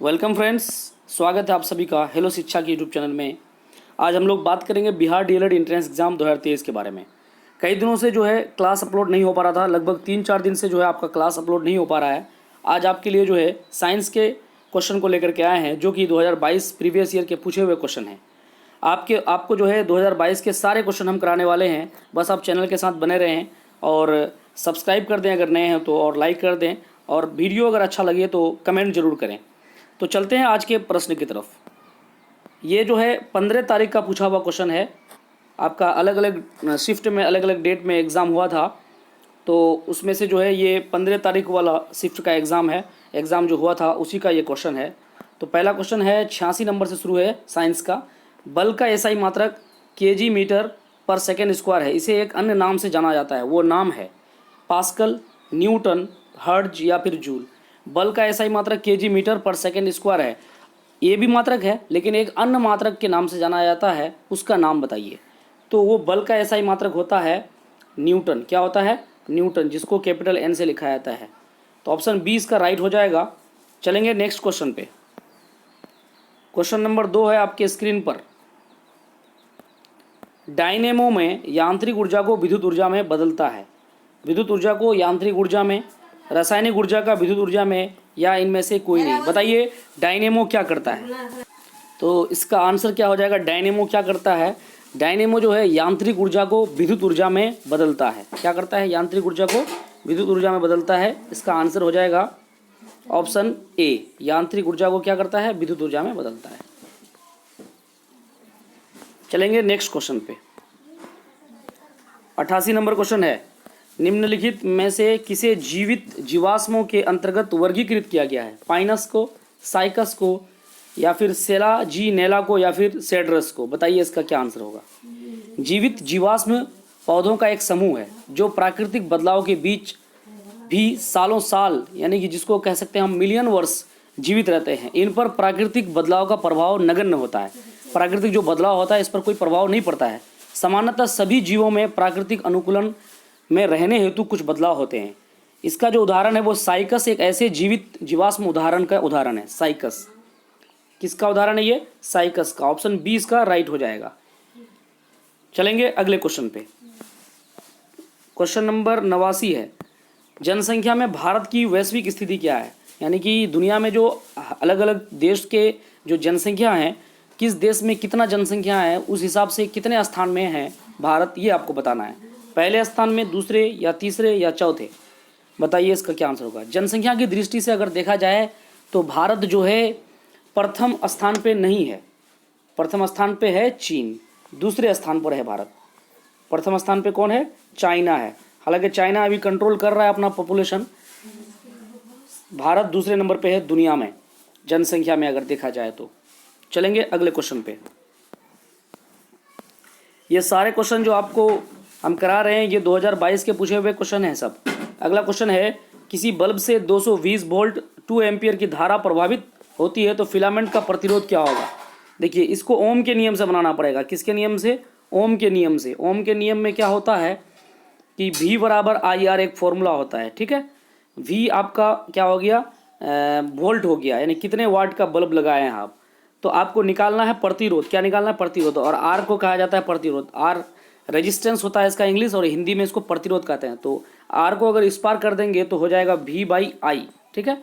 Welcome friends, स्वागत है आप सभी का हेलो शिक्षा के यूट्यूब चैनल में। आज हम लोग बात करेंगे बिहार डीएलएड एंट्रेंस एग्जाम 2023 के बारे में। कई दिनों से जो है क्लास अपलोड नहीं हो पा रहा था, लगभग 3-4 दिन से जो है आपका क्लास अपलोड नहीं हो पा रहा है। आज आपके लिए जो है साइंस के क्वेश्चन को लेकर के आए हैं, जो कि 2022 प्रीवियस ईयर के पूछे हुए क्वेश्चन हैं। आपको जो है 2022 के सारे क्वेश्चन हम कराने वाले हैं। बस आप चैनल के साथ बने रहें और सब्सक्राइब कर दें अगर नए हैं तो, और लाइक कर दें, और वीडियो अगर अच्छा लगे तो कमेंट जरूर करें। तो चलते हैं आज के प्रश्न की तरफ। ये जो है 15 तारीख का पूछा हुआ क्वेश्चन है। आपका अलग अलग शिफ्ट में अलग अलग डेट में एग्ज़ाम हुआ था, तो उसमें से जो है ये 15 तारीख वाला शिफ्ट का एग्ज़ाम है। एग्ज़ाम जो हुआ था उसी का ये क्वेश्चन है। तो पहला क्वेश्चन है 86 नंबर से शुरू है साइंस का। बल का एसआई मात्रक केजी मीटर पर सेकेंड स्क्वायर है। इसे एक अन्य नाम से जाना जाता है, वो नाम है पास्कल, न्यूटन, हर्ट्ज या फिर जूल। बल का एसआई मात्रक केजी मीटर पर सेकेंड स्क्वायर है। ये भी मात्रक है, लेकिन एक अन्य मात्रक के नाम से जाना जाता है, उसका नाम बताइए। तो वो बल का एसआई मात्रक होता है न्यूटन। क्या होता है? न्यूटन, जिसको कैपिटल एन से लिखा जाता है। तो ऑप्शन 20 का राइट हो जाएगा। चलेंगे नेक्स्ट क्वेश्चन पे। क्वेश्चन नंबर 2 है आपके स्क्रीन पर। डायनेमो में यांत्रिक ऊर्जा को विद्युत ऊर्जा में बदलता है। विद्युत ऊर्जा को यांत्रिक ऊर्जा में, रासायनिक ऊर्जा का विद्युत ऊर्जा में, या इनमें से कोई नहीं। बताइए डायनेमो क्या करता है? तो इसका आंसर क्या हो जाएगा? डायनेमो क्या करता है? डायनेमो जो है यांत्रिक ऊर्जा को विद्युत ऊर्जा में बदलता है। क्या करता है? यांत्रिक ऊर्जा को विद्युत ऊर्जा में बदलता है। इसका आंसर हो जाएगा ऑप्शन ए। यांत्रिक ऊर्जा को क्या करता है? विद्युत ऊर्जा में बदलता है। चलेंगे नेक्स्ट क्वेश्चन पे। 88 नंबर क्वेश्चन है। निम्नलिखित में से किसे जीवित जीवाश्मों के अंतर्गत वर्गीकृत किया गया है? पाइनस को, साइकस को, या फिर सेलाजीनेला को, या फिर सेड्रस को? बताइए इसका क्या आंसर होगा। जीवित जीवाश्म पौधों का एक समूह है जो प्राकृतिक बदलाव के बीच भी सालों साल, यानी कि जिसको कह सकते हैं हम मिलियन वर्ष जीवित रहते हैं। इन पर प्राकृतिक बदलाव का प्रभाव नगण्य होता है। प्राकृतिक जो बदलाव होता है इस पर कोई प्रभाव नहीं पड़ता है। सामान्यतः सभी जीवों में प्राकृतिक अनुकूलन में रहने हेतु कुछ बदलाव होते हैं। इसका जो उदाहरण है वो साइकस एक ऐसे जीवित जीवाश्म उदाहरण का उदाहरण है। साइकस किसका उदाहरण है? ये साइकस का। ऑप्शन 20 का राइट हो जाएगा। चलेंगे अगले क्वेश्चन पे। क्वेश्चन नंबर 89 है। जनसंख्या में भारत की वैश्विक स्थिति क्या है? यानी कि दुनिया में जो अलग अलग देश के जो जनसंख्या है, किस देश में कितना जनसंख्या है, उस हिसाब से कितने स्थान में है भारत, ये आपको बताना है। पहले स्थान में, दूसरे या तीसरे या चौथे? बताइए इसका क्या आंसर होगा। जनसंख्या की दृष्टि से अगर देखा जाए तो भारत जो है प्रथम स्थान पे नहीं है। प्रथम स्थान पे है चीन, दूसरे स्थान पर है भारत। प्रथम स्थान पे कौन है? चाइना है। हालांकि चाइना अभी कंट्रोल कर रहा है अपना पॉपुलेशन। भारत दूसरे नंबर पे है दुनिया में जनसंख्या में अगर देखा जाए तो। चलेंगे अगले क्वेश्चन पे। ये सारे क्वेश्चन जो आपको हम करा रहे हैं ये 2022 के पूछे हुए क्वेश्चन हैं सब। अगला क्वेश्चन है, किसी बल्ब से 220 वोल्ट 2 एम्पियर की धारा प्रभावित होती है तो फिलामेंट का प्रतिरोध क्या होगा? देखिए इसको ओम के नियम से बनाना पड़ेगा। किसके नियम से? ओम के नियम से। ओम के नियम में क्या होता है कि V बराबर IR एक फॉर्मूला होता है, ठीक है। V आपका क्या हो गया? वोल्ट हो गया, यानी कितने वाट का बल्ब लगाए हैं आप। तो आपको निकालना है प्रतिरोध। क्या निकालना है? प्रतिरोध। और R को कहा जाता है प्रतिरोध। R रेजिस्टेंस होता है इसका इंग्लिश, और हिंदी में इसको प्रतिरोध कहते हैं। तो R को अगर इस पार कर देंगे तो हो जाएगा V/I, ठीक है।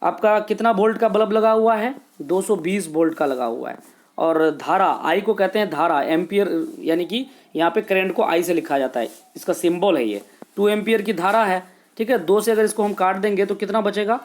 आपका कितना वोल्ट का बल्ब लगा हुआ है? 220 वोल्ट का लगा हुआ है। और धारा, I को कहते हैं धारा, एम्पियर, यानी कि यहाँ पे करंट को I से लिखा जाता है, इसका सिंबल है ये। 2 एम्पियर की धारा है, ठीक है। 2 से अगर इसको हम काट देंगे तो कितना बचेगा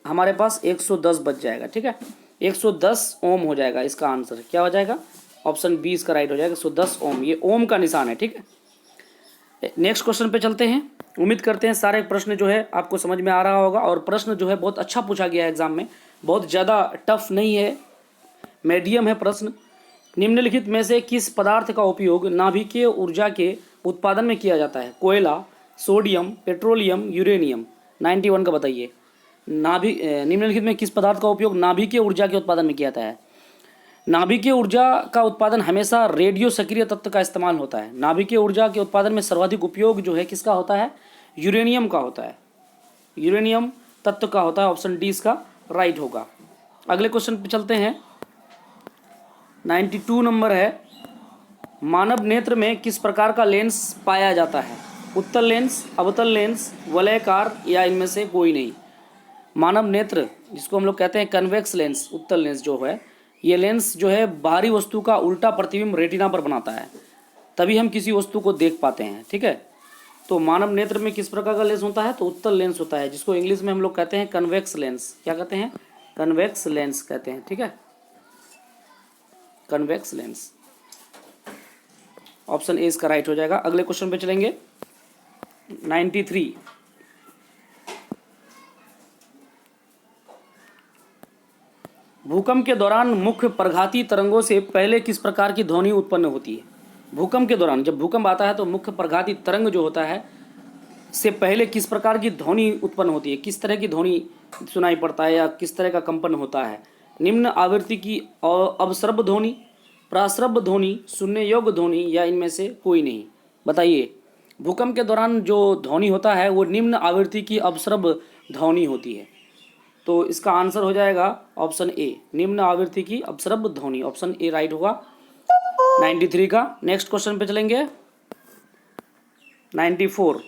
हमारे पास? 110 बच जाएगा, ठीक है। 110 ओम हो जाएगा इसका आंसर। क्या हो जाएगा? ऑप्शन 20 का राइट हो जाएगा। 110 ओम, ये ओम का निशान है, ठीक है। नेक्स्ट क्वेश्चन पे चलते हैं। उम्मीद करते हैं सारे प्रश्न जो है आपको समझ में आ रहा होगा, और प्रश्न जो है बहुत अच्छा पूछा गया है एग्जाम में। बहुत ज़्यादा टफ नहीं है, मीडियम है प्रश्न। निम्नलिखित में से किस पदार्थ का उपयोग नाभिकीय ऊर्जा के उत्पादन में किया जाता है? कोयला, सोडियम, पेट्रोलियम, यूरेनियम? 91 का बताइए। निम्नलिखित में किस पदार्थ का उपयोग नाभिकीय ऊर्जा के उत्पादन में किया जाता है? नाभिकीय ऊर्जा का उत्पादन हमेशा रेडियो सक्रिय तत्व का इस्तेमाल होता है। नाभिकीय ऊर्जा के उत्पादन में सर्वाधिक उपयोग जो है किसका होता है? यूरेनियम का होता है। यूरेनियम तत्व का होता है। ऑप्शन डी इसका राइट होगा। अगले क्वेश्चन पे चलते हैं। 92 नंबर है, मानव नेत्र में किस प्रकार का लेंस पाया जाता है? उत्तल लेंस, अवतल लेंस, वलयाकार या इनमें से कोई नहीं। मानव नेत्र जिसको हम लोग कहते हैं कन्वेक्स लेंस, उत्तल लेंस जो है, ये लेंस जो है बाहरी वस्तु का उल्टा प्रतिबिंब रेटिना पर बनाता है, तभी हम किसी वस्तु को देख पाते हैं। ठीक है, तो मानव नेत्र में किस प्रकार का लेंस होता है? तो उत्तल लेंस होता है, जिसको इंग्लिश में हम लोग कहते हैं कन्वेक्स लेंस। क्या कहते हैं? कन्वेक्स लेंस कहते हैं। ठीक है, कन्वेक्स लेंस। ऑप्शन ए इसका राइट हो जाएगा। अगले क्वेश्चन पे चलेंगे। 93, भूकंप के दौरान मुख्य प्रघाती तरंगों से पहले किस प्रकार की ध्वनि उत्पन्न होती है? भूकंप के दौरान, जब भूकंप आता है तो मुख्य प्रघाती तरंग जो होता है से पहले किस प्रकार की ध्वनि उत्पन्न होती है? किस तरह की ध्वनि सुनाई पड़ता है या किस तरह का कंपन होता है? निम्न आवृत्ति की अवस्रब ध्वनि, प्रास्रब ध्वनि, सुनने योग्य ध्वनि या इनमें से कोई नहीं। बताइए, भूकंप के दौरान जो ध्वनि होता है वो निम्न आवृत्ति की अवस्रब ध्वनि होती है। तो इसका आंसर हो जाएगा ऑप्शन ए, निम्न आवृत्ति की अपस्रब ध्वनि। ऑप्शन ए राइट होगा 93 का। नेक्स्ट क्वेश्चन पे चलेंगे। 94,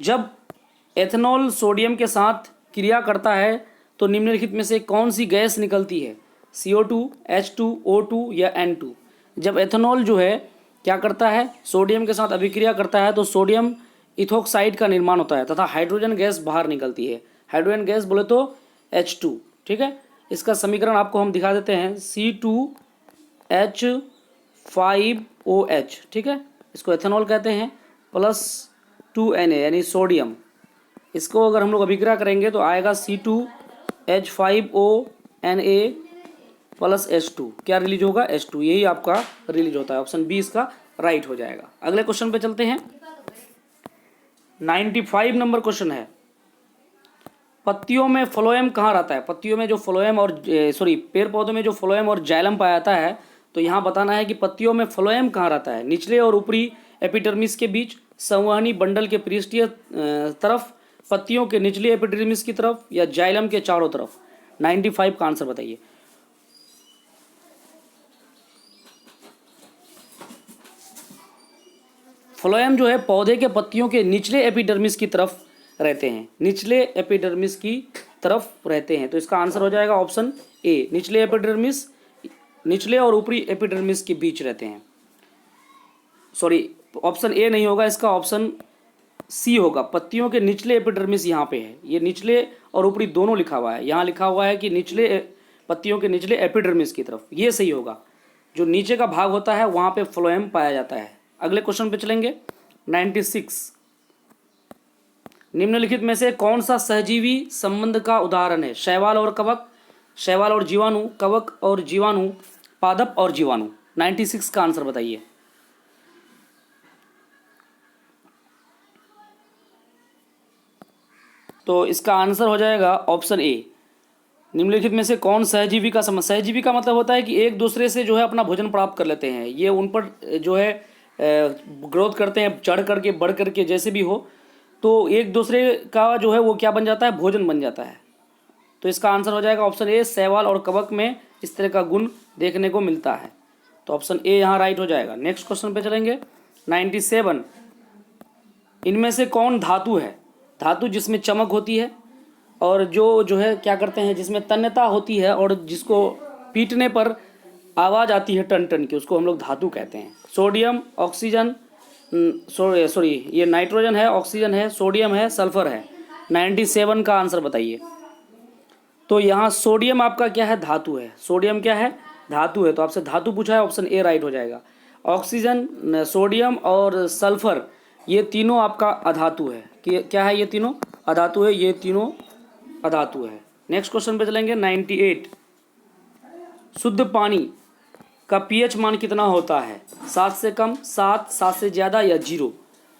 जब एथेनॉल सोडियम के साथ क्रिया करता है तो निम्नलिखित में से कौन सी गैस निकलती है? CO2, H2, O2 या N2। जब एथेनॉल जो है क्या करता है? सोडियम के साथ अभिक्रिया करता है तो सोडियम इथोक्साइड का निर्माण होता है तथा हाइड्रोजन गैस बाहर निकलती है। हाइड्रोजन गैस बोले तो H2। ठीक है, इसका समीकरण आपको हम दिखा देते हैं, C2H5OH। ठीक है, इसको एथेनॉल कहते हैं, प्लस 2Na यानी सोडियम। इसको अगर हम लोग अभिक्रिया करेंगे तो आएगा C2H5ONa प्लस H2। क्या रिलीज होगा? H2। यही आपका रिलीज होता है। ऑप्शन बी इसका राइट हो जाएगा। अगले क्वेश्चन पे चलते हैं। 95 नंबर क्वेश्चन है, पत्तियों में फ्लोएम कहाँ रहता है? पत्तियों में जो फ्लोएम और पेड़ पौधों में जो फ्लोएम और जाइलम पाया जाता है, तो यहाँ बताना है कि पत्तियों में फ्लोएम कहाँ रहता है। निचले और ऊपरी एपिडर्मिस के बीच, संवहनी बंडल के पृष्ठीय तरफ, पत्तियों के निचले एपिडर्मिस की तरफ या जाइलम के चारों तरफ। 95 का आंसर बताइए। फ्लोएम जो है पौधे के पत्तियों के निचले एपिडर्मिस की तरफ रहते हैं, निचले एपिडर्मिस की तरफ रहते हैं। तो इसका आंसर हो जाएगा ऑप्शन ए, निचले एपिडर्मिस, निचले और ऊपरी एपिडर्मिस के बीच रहते हैं। सॉरी, ऑप्शन ए नहीं होगा, इसका ऑप्शन सी होगा। पत्तियों के निचले एपिडर्मिस यहाँ पे है, ये निचले और ऊपरी दोनों लिखा हुआ है। यहाँ लिखा हुआ है कि निचले पत्तियों के निचले एपिडर्मिस की तरफ, ये सही होगा। जो नीचे का भाग होता है वहाँ पे फ्लोएम पाया जाता है। अगले क्वेश्चन पे चलेंगे। 96, निम्नलिखित में से कौन सा सहजीवी संबंध का उदाहरण है? शैवाल और कवक, शैवाल और जीवाणु, कवक और जीवाणु, पादप और जीवाणु। 96 का आंसर बताइए। तो इसका आंसर हो जाएगा ऑप्शन ए, निम्नलिखित में से कौन सहजीवी का संबंध। सहजीवी का मतलब होता है कि एक दूसरे से जो है अपना भोजन प्राप्त कर लेते हैं, ये उन पर जो है ग्रोथ करते हैं, चढ़ करके, बढ़ करके, जैसे भी हो, तो एक दूसरे का जो है वो क्या बन जाता है? भोजन बन जाता है। तो इसका आंसर हो जाएगा ऑप्शन ए, शैवाल और कवक में इस तरह का गुण देखने को मिलता है। तो ऑप्शन ए यहाँ राइट हो जाएगा। नेक्स्ट क्वेश्चन पे चलेंगे। 97, इनमें से कौन धातु है? धातु जिसमें चमक होती है और जो है क्या करते हैं, जिसमें तन्यता होती है और जिसको पीटने पर आवाज़ आती है टन टन की, उसको हम लोग धातु कहते हैं। सोडियम, ऑक्सीजन, सॉरी ये नाइट्रोजन है, ऑक्सीजन है, सोडियम है, सल्फर है। 97 का आंसर बताइए। तो यहाँ सोडियम आपका क्या है? धातु है। सोडियम क्या है? धातु है। तो आपसे धातु पूछा है, ऑप्शन ए राइट हो जाएगा। ऑक्सीजन, सोडियम और सल्फर, ये तीनों आपका अधातु है। कि क्या है? ये तीनों अधातु है, ये तीनों अधातु है। नेक्स्ट क्वेश्चन पे चलेंगे। 98, शुद्ध पानी का पीएच मान कितना होता है? 7 से कम, 7, 7 से ज़्यादा या 0?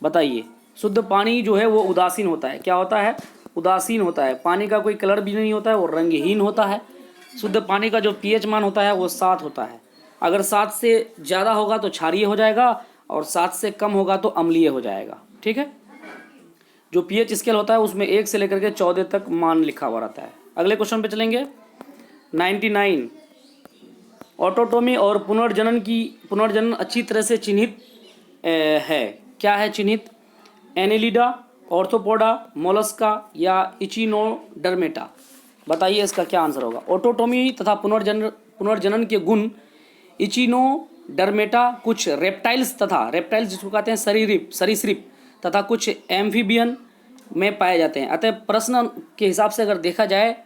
बताइए। शुद्ध पानी जो है वो उदासीन होता है। क्या होता है? उदासीन होता है। पानी का कोई कलर भी नहीं होता है, वो रंगहीन होता है। शुद्ध पानी का जो पीएच मान होता है वो 7 होता है। अगर 7 से ज़्यादा होगा तो क्षारीय हो जाएगा और 7 से कम होगा तो अम्लीय हो जाएगा। ठीक है, जो पीएच स्केल होता है उसमें 1 से लेकर के 14 तक मान लिखा हुआ रहता है। अगले क्वेश्चन पे चलेंगे। 99, ऑटोटोमी और पुनर्जनन अच्छी तरह से चिन्हित है। क्या है चिन्हित? एनेलिडा, ऑर्थोपोडा, मोलस्का या इचिनोडर्मेटा। बताइए इसका क्या आंसर होगा। ऑटोटोमी तथा पुनर्जनन के गुण इचिनोडर्मेटा कुछ रेप्टाइल्स जिसको कहते हैं सरीसृप तथा कुछ एम्फीबियन में पाए जाते हैं। अतः प्रश्न के हिसाब से अगर देखा जाए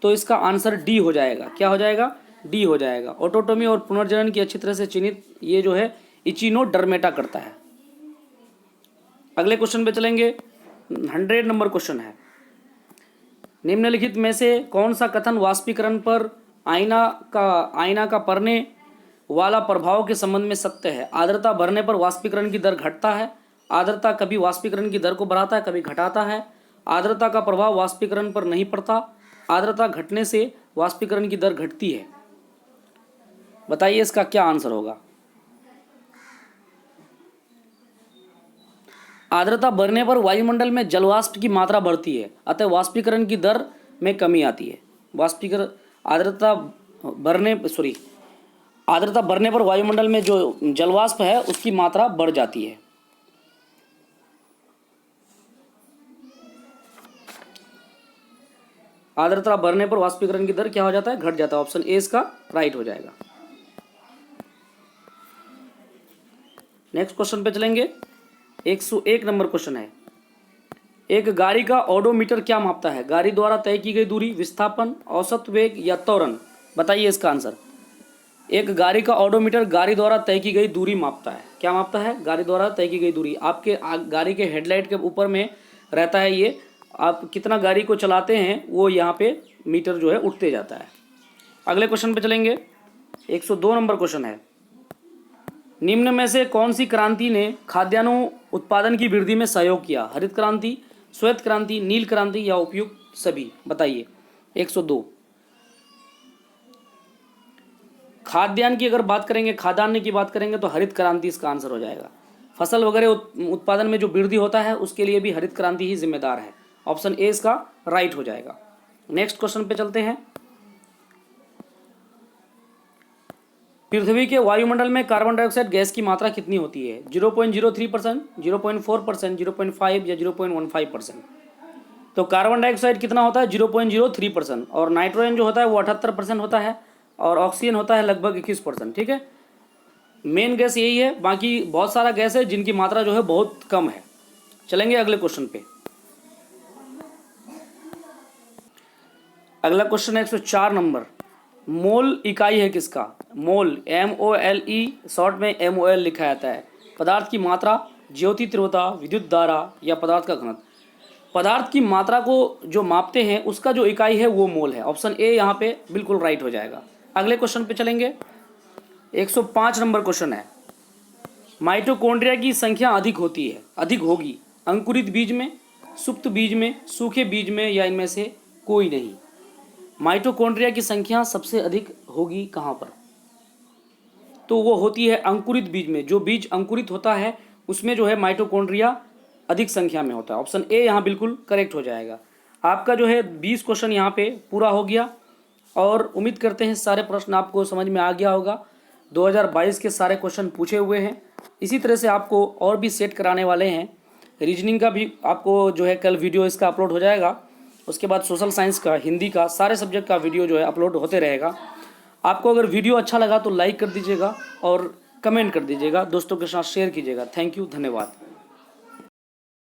तो इसका आंसर डी हो जाएगा। क्या हो जाएगा? डी हो जाएगा। ऑटोटोमी और पुनर्जनन की अच्छी तरह से चिन्हित ये जो है इचिनोडर्मेटा करता है। अगले क्वेश्चन पे चलेंगे। 100 नंबर क्वेश्चन है। निम्नलिखित में से कौन सा कथन वाष्पीकरण पर आईना का पड़ने वाला प्रभाव के संबंध में सत्य है? आर्द्रता बढ़ने पर वाष्पीकरण की दर घटता है। आर्द्रता कभी वाष्पीकरण की दर को बढ़ाता है, कभी घटाता है। आर्द्रता का प्रभाव वाष्पीकरण पर नहीं पड़ता। आर्द्रता घटने से वाष्पीकरण की दर घटती है। बताइए इसका क्या आंसर होगा। आर्द्रता बढ़ने पर वायुमंडल में जलवाष्प की मात्रा बढ़ती है, अतः वाष्पीकरण की दर में कमी आती है। आर्द्रता बढ़ने पर वायुमंडल में जो जलवाष्प है उसकी मात्रा बढ़ जाती है। आर्द्रता बढ़ने पर वाष्पीकरण की दर क्या हो जाता है? घट जाता है। ऑप्शन ए इसका राइट हो जाएगा। नेक्स्ट क्वेश्चन पे चलेंगे। 101 नंबर क्वेश्चन है। एक गाड़ी का ओडोमीटर क्या मापता है? गाड़ी द्वारा तय की गई दूरी, विस्थापन, औसत वेग या त्वरण। बताइए इसका आंसर। एक गाड़ी का ओडोमीटर गाड़ी द्वारा तय की गई दूरी मापता है। क्या मापता है? गाड़ी द्वारा तय की गई दूरी। आपके गाड़ी के हेडलाइट के ऊपर में रहता है ये। आप कितना गाड़ी को चलाते हैं वो यहाँ पे मीटर जो है उठते जाता है। अगले क्वेश्चन पे चलेंगे। 102 नंबर क्वेश्चन है। निम्न में से कौन सी क्रांति ने खाद्यान्नों उत्पादन की वृद्धि में सहयोग किया? हरित क्रांति, श्वेत क्रांति, नील क्रांति या उपयुक्त सभी। बताइए। 102 खाद्यान्न की अगर बात करेंगे, खाद्यान्न की बात करेंगे तो हरित क्रांति इसका आंसर हो जाएगा। फसल वगैरह उत्पादन में जो वृद्धि होता है उसके लिए भी हरित क्रांति ही जिम्मेदार है। ऑप्शन ए इसका राइट हो जाएगा। नेक्स्ट क्वेश्चन पे चलते हैं। पृथ्वी के वायुमंडल में कार्बन डाइऑक्साइड गैस की मात्रा कितनी होती है? 0.03%, 0.4%, 0.5 या 0.15%। तो कार्बन डाइऑक्साइड कितना होता है? 0.03%। और नाइट्रोजन जो होता है वो 78% होता है और ऑक्सीजन होता है लगभग 21%। ठीक है, मेन गैस यही है। बाकी बहुत सारा गैस है जिनकी मात्रा जो है बहुत कम है। चलेंगे अगले क्वेश्चन पे। अगला क्वेश्चन है 104 नंबर। मोल इकाई है किसका? मोल MOLE शॉर्ट में MOL लिखा जाता है। पदार्थ की मात्रा, ज्योति तीव्रता, विद्युत धारा या पदार्थ का घनत्व। पदार्थ की मात्रा को जो मापते हैं उसका जो इकाई है वो मोल है। ऑप्शन ए यहाँ पे बिल्कुल राइट हो जाएगा। अगले क्वेश्चन पे चलेंगे। 105 नंबर क्वेश्चन है। माइटोकॉन्ड्रिया की संख्या अधिक होगी अंकुरित बीज में, सुप्त बीज में, सूखे बीज में या इनमें से कोई नहीं। माइटोकॉन्ड्रिया की संख्या सबसे अधिक होगी कहाँ पर? तो वो होती है अंकुरित बीज में। जो बीज अंकुरित होता है उसमें जो है माइटोकॉन्ड्रिया अधिक संख्या में होता है। ऑप्शन ए यहाँ बिल्कुल करेक्ट हो जाएगा। आपका जो है 20 क्वेश्चन यहाँ पे पूरा हो गया और उम्मीद करते हैं सारे प्रश्न आपको समझ में आ गया होगा। 2022 के सारे क्वेश्चन पूछे हुए हैं। इसी तरह से आपको और भी सेट कराने वाले हैं। रीजनिंग का भी आपको जो है कल वीडियो इसका अपलोड हो जाएगा। उसके बाद सोशल साइंस का, हिंदी का, सारे सब्जेक्ट का वीडियो जो है अपलोड होते रहेगा। आपको अगर वीडियो अच्छा लगा तो लाइक कर दीजिएगा और कमेंट कर दीजिएगा, दोस्तों के साथ शेयर कीजिएगा। थैंक यू, धन्यवाद।